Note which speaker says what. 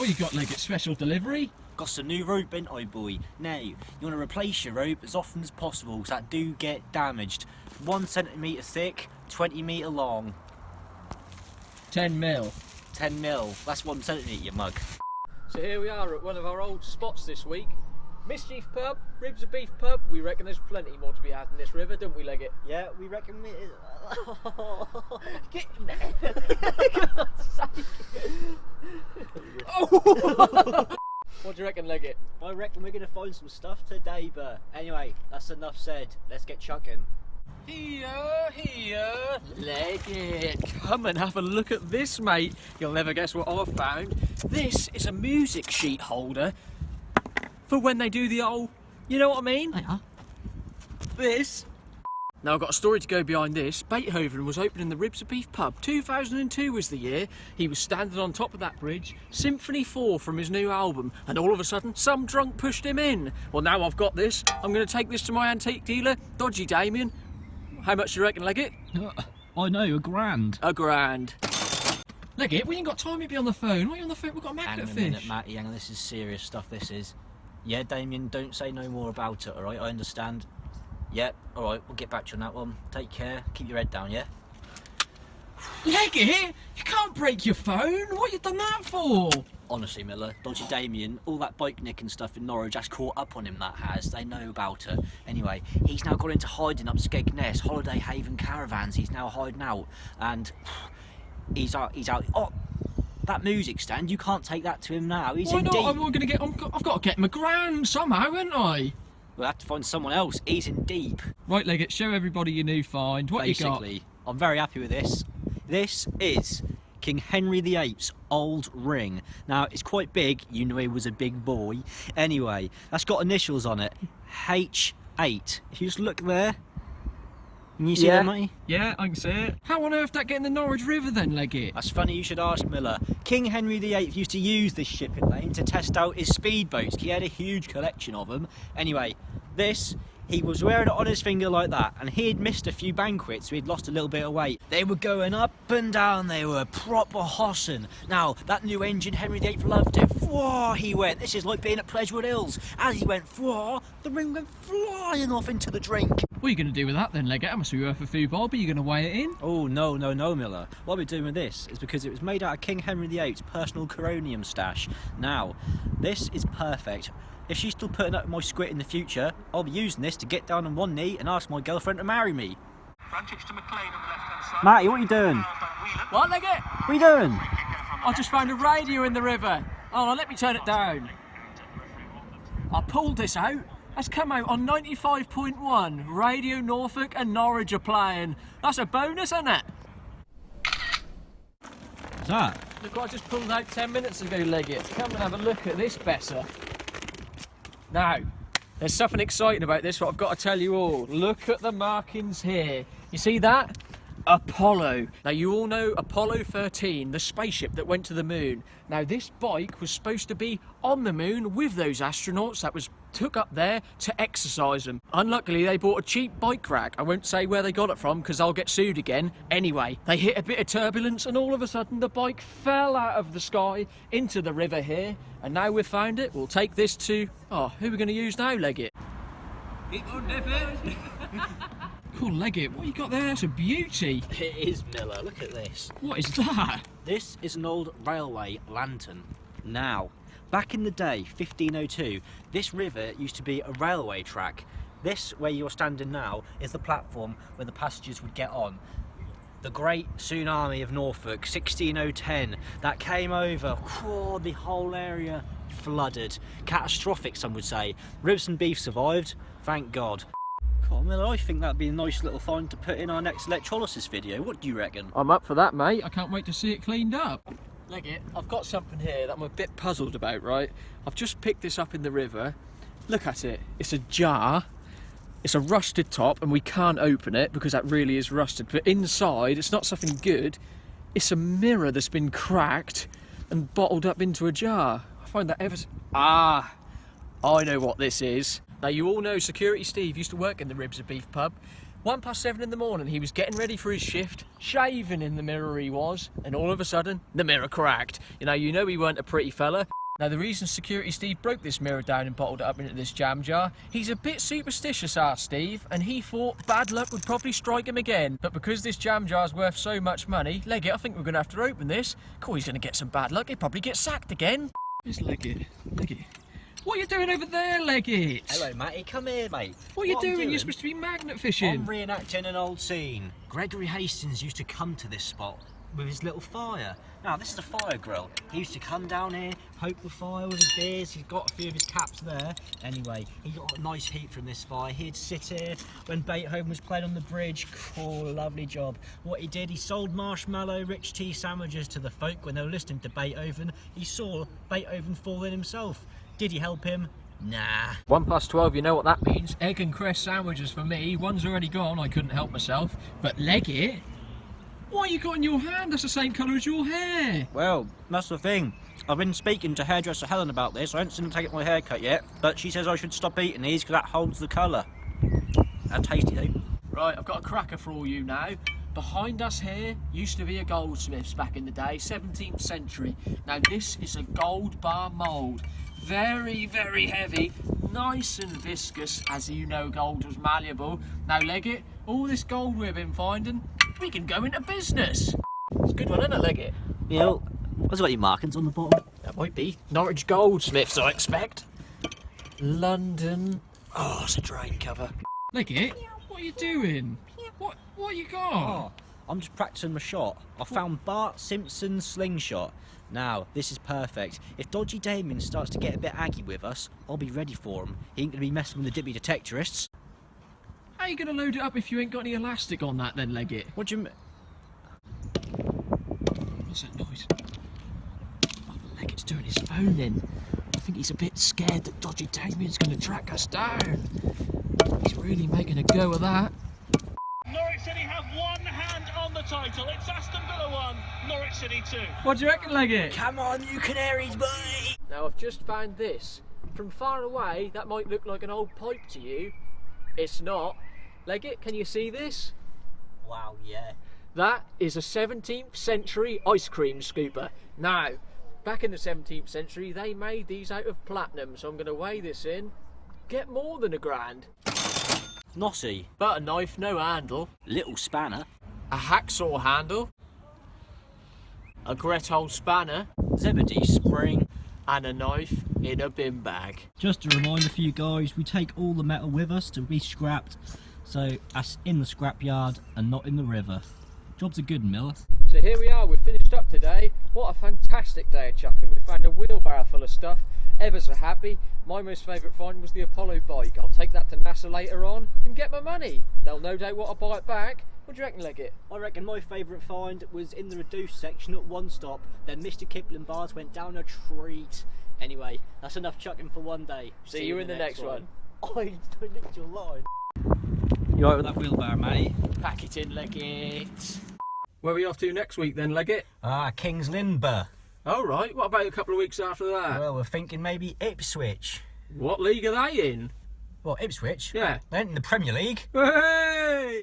Speaker 1: What you got, Leggett? Special delivery?
Speaker 2: Got some new rope, ain't I, boy? Now, you want to replace your rope as often as possible because that do get damaged. 1 centimetre thick, 20 metre long.
Speaker 1: 10 mil.
Speaker 2: 10 mil. That's 1 centimetre, you mug.
Speaker 1: So here we are at one of our old spots this week. Mischief pub, ribs of beef pub. We reckon there's plenty more to be had in this river, don't we, Leggett?
Speaker 2: Yeah, we reckon we...
Speaker 1: Get in there! God's sake. Oh. What do you reckon, Leggett?
Speaker 2: I reckon we're going to find some stuff today, but anyway, that's enough said. Let's get chucking.
Speaker 1: Here, Leggett. Come and have a look at this, mate. You'll never guess what I've found. This is a music sheet holder for when they do the old, you know what I mean? This. Now I've got a story to go behind this. Beethoven was opening the Ribs of Beef pub. 2002 was the year. He was standing on top of that bridge, Symphony 4 from his new album, and all of a sudden some drunk pushed him in. Well, now I've got this. I'm going to take this to my antique dealer, Dodgy Damien. How much do you reckon, Leggett?
Speaker 3: I know, £1,000.
Speaker 1: £1,000. Leggett, we ain't got time to be on the phone. Why are you on the phone? We've got a magnet fish.
Speaker 2: Hang on a minute, Matty. Hang on, this is serious stuff, this is. Yeah, Damien, don't say no more about it, alright? I understand. Yeah, alright, we'll get back to you on that one. Take care. Keep your head down, yeah?
Speaker 1: Leggett, you can't break your phone. What you done that for?
Speaker 2: Honestly, Miller, Dodgy Damien, all that bike nicking stuff in Norwich has caught up on him, that has. They know about it. Anyway, he's now gone into hiding up Skegness, Holiday Haven Caravans. He's now hiding out. And he's out. Oh, that music stand, you can't take that to him now. He's in deep.
Speaker 1: I've got to get him £1,000 somehow, haven't I?
Speaker 2: We'll have to find someone else. He's in deep.
Speaker 1: Right, Leggett, show everybody your new find. What
Speaker 2: Basically,
Speaker 1: you got?
Speaker 2: I'm very happy with this. This is King Henry VIII's old ring. Now, it's quite big. You know he was a big boy. Anyway, that's got initials on it. H8. If you just look there, can you see that, matey?
Speaker 1: Yeah, I can see it. How on earth did that get in the Norwich River then, Leggett?
Speaker 2: That's funny you should ask, Miller. King Henry VIII used to use this shipping lane to test out his speedboats. He had a huge collection of them. Anyway, this, he was wearing it on his finger like that, and he had missed a few banquets, so he'd lost a little bit of weight. They were going up and down, they were proper hossing. Now, that new engine, Henry VIII loved it. Whoa, he went. This is like being at Pleasurewood Hills. As he went, whoa, the ring went flying off into the drink.
Speaker 1: What are you going to do with that then, Leggett? That must be worth a few bob. Are you going to weigh it in?
Speaker 2: Oh, no, Miller. What we're doing with this is because it was made out of King Henry VIII's personal coronium stash. Now, this is perfect. If she's still putting up my squid in the future, I'll be using this to get down on one knee and ask my girlfriend to marry me. Matty, what are you doing?
Speaker 1: What, Leggett?
Speaker 2: What are you doing?
Speaker 1: I just found a radio in the river. Oh, let me turn it down. I pulled this out. It's come out on 95.1. Radio Norfolk and Norwich are playing. That's a bonus, isn't it?
Speaker 3: What's that?
Speaker 1: Look what I just pulled out 10 minutes ago, Leggett. Come and have a look at this, Besser. Now, there's something exciting about this, what I've got to tell you all. Look at the markings here. You see that? Apollo. Now, you all know Apollo 13, the spaceship that went to the moon. Now, this bike was supposed to be on the moon with those astronauts that was took up there to exercise them. Unluckily, they bought a cheap bike rack. I won't say where they got it from because I'll get sued again. Anyway, they hit a bit of turbulence and all of a sudden the bike fell out of the sky into the river here. And now we've found it, we'll take this to... Oh, who are we going to use now, Leggett? Cool, Leggett, what you got there? That's a beauty.
Speaker 2: It is, Miller. Look at this.
Speaker 1: What is that?
Speaker 2: This is an old railway lantern. Now, back in the day, 1502, this river used to be a railway track. This, where you're standing now, is the platform where the passengers would get on. The great tsunami of Norfolk, 16010, that came over, whoa, the whole area flooded. Catastrophic, some would say. Ribs and beef survived, thank God. God, Miller, I think that'd be a nice little find to put in our next electrolysis video. What do you reckon?
Speaker 1: I'm up for that, mate. I can't wait to see it cleaned up. Leggett, I've got something here that I'm a bit puzzled about, right? I've just picked this up in the river. Look at it. It's a jar. It's a rusted top and we can't open it because that really is rusted. But inside, it's not something good. It's a mirror that's been cracked and bottled up into a jar. I find that ever... Ah, I know what this is. Now, you all know Security Steve used to work in the Ribs of Beef pub. 7:01 in the morning, he was getting ready for his shift, shaving in the mirror he was, and all of a sudden, the mirror cracked. You know he weren't a pretty fella. Now, the reason Security Steve broke this mirror down and bottled it up into this jam jar, he's a bit superstitious, our Steve, and he thought bad luck would probably strike him again. But because this jam jar's worth so much money, Leggett, I think we're going to have to open this. Cool, he's going to get some bad luck. He'll probably get sacked again. Where's Leggett? Leggett. What are you doing over there, Leggett?
Speaker 2: Hello, Matty. Come here, mate.
Speaker 1: What are you doing? You're supposed to be magnet fishing.
Speaker 2: I'm reenacting an old scene. Gregory Hastings used to come to this spot with his little fire. Now, this is a fire grill. He used to come down here, poke the fire with his beers. He's got a few of his caps there. Anyway, he got a nice heat from this fire. He'd sit here when Beethoven was playing on the bridge. Cool, lovely job. What he did, he sold marshmallow rich tea sandwiches to the folk when they were listening to Beethoven. He saw Beethoven fall in himself. Did he help him? Nah.
Speaker 1: 12, you know what that means. Egg and cress sandwiches for me. One's already gone, I couldn't help myself. But Leggett? What you got in your hand? That's the same colour as your hair.
Speaker 2: Well, that's the thing. I've been speaking to hairdresser Helen about this. I haven't seen her take my haircut yet, but she says I should stop eating these because that holds the colour. They're tasty though.
Speaker 1: Right, I've got a cracker for all you now. Behind us here used to be a goldsmith's back in the day, 17th century. Now this is a gold bar mould. Very, very heavy, nice and viscous. As you know, gold was malleable. Now Leggett, all this gold we've been finding, we can go into business. It's a good one, isn't it, Leggett?
Speaker 2: Yeah, has it got any markings on the bottom?
Speaker 1: That might be Norwich Goldsmiths, I expect. London. Oh, it's a drain cover. Leggett, what are you doing? What you got?
Speaker 2: Oh, I'm just practicing my shot. I found Bart Simpson's slingshot. Now, this is perfect. If Dodgy Damien starts to get a bit aggy with us, I'll be ready for him. He ain't going to be messing with the Dippy Detectorists.
Speaker 1: How are you going to load it up if you ain't got any elastic on that then, Leggett?
Speaker 2: What do you mean?
Speaker 1: What's that noise? Oh, Leggett's doing his phone in. I think he's a bit scared that Dodgy Damien's going to track us down. He's really making a go of that.
Speaker 4: Norwich City have one hand on the title. It's Aston Villa 1, Norwich City 2.
Speaker 1: What do you reckon, Leggett?
Speaker 2: Come on, you canaries, boy!
Speaker 1: Now, I've just found this. From far away, that might look like an old pipe to you. It's not. Leggett, can you see this?
Speaker 2: Wow, yeah.
Speaker 1: That is a 17th century ice cream scooper. Now, back in the 17th century, they made these out of platinum, so I'm going to weigh this in. Get more than £1,000.
Speaker 2: Nossie.
Speaker 1: Butter knife, no handle.
Speaker 2: Little spanner.
Speaker 1: A hacksaw handle. A Gretel spanner.
Speaker 2: Zebedee spring.
Speaker 1: And a knife in a bin bag.
Speaker 3: Just a reminder for you guys, we take all the metal with us to be scrapped, so that's in the scrapyard and not in the river. Jobs are good, Miller.
Speaker 1: So here we are, we've finished up today. What a fantastic day of chucking. We found a wheelbarrow full of stuff. Ever so happy. My most favourite find was the Apollo bike. I'll take that to NASA later on and get my money. They'll no doubt want to buy it back. What do you reckon, Leggett?
Speaker 2: I reckon my favourite find was in the reduced section at one stop. Then Mr. Kipling bars went down a treat. Anyway, that's enough chucking for one day.
Speaker 1: See you in the next one.
Speaker 2: I nicked your line.
Speaker 3: You alright with that wheelbarrow, mate?
Speaker 1: Pack it in, Leggett. Where are we off to next week then, Leggett?
Speaker 2: King's Lynn.
Speaker 1: All right, what about a couple of weeks after that?
Speaker 2: Well, we're thinking maybe Ipswich.
Speaker 1: What league are they in?
Speaker 2: What, Ipswich?
Speaker 1: Yeah.
Speaker 2: They ain't in the Premier League.
Speaker 1: Hey!